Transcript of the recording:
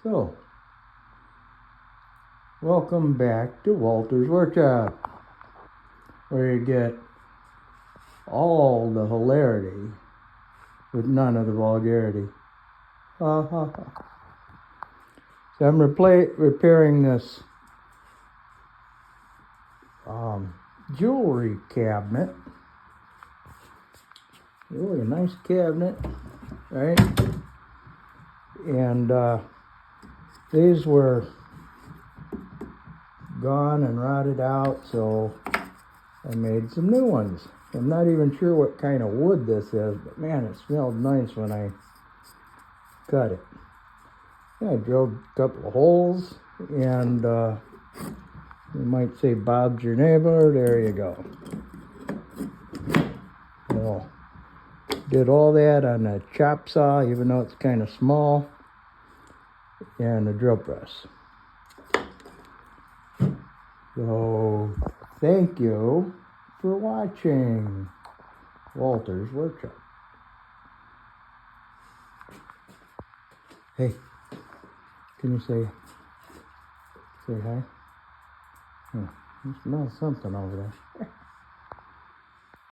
So, welcome back to Walter's Workshop, where you get all the hilarity with none of the vulgarity. Ha ha ha. So I'm repairing this jewelry cabinet. Really a nice cabinet, right? And these were gone and rotted out, so I made some new ones. I'm not even sure what kind of wood this is, but man, it smelled nice when I cut it. I drilled a couple of holes, and you might say Bob's your neighbor. There you go. Well, did all that on a chop saw, even though it's kind of small, and a drill press. So, thank you for watching Walter's Workshop. Hey, can you say hi? Oh, you smell something over there.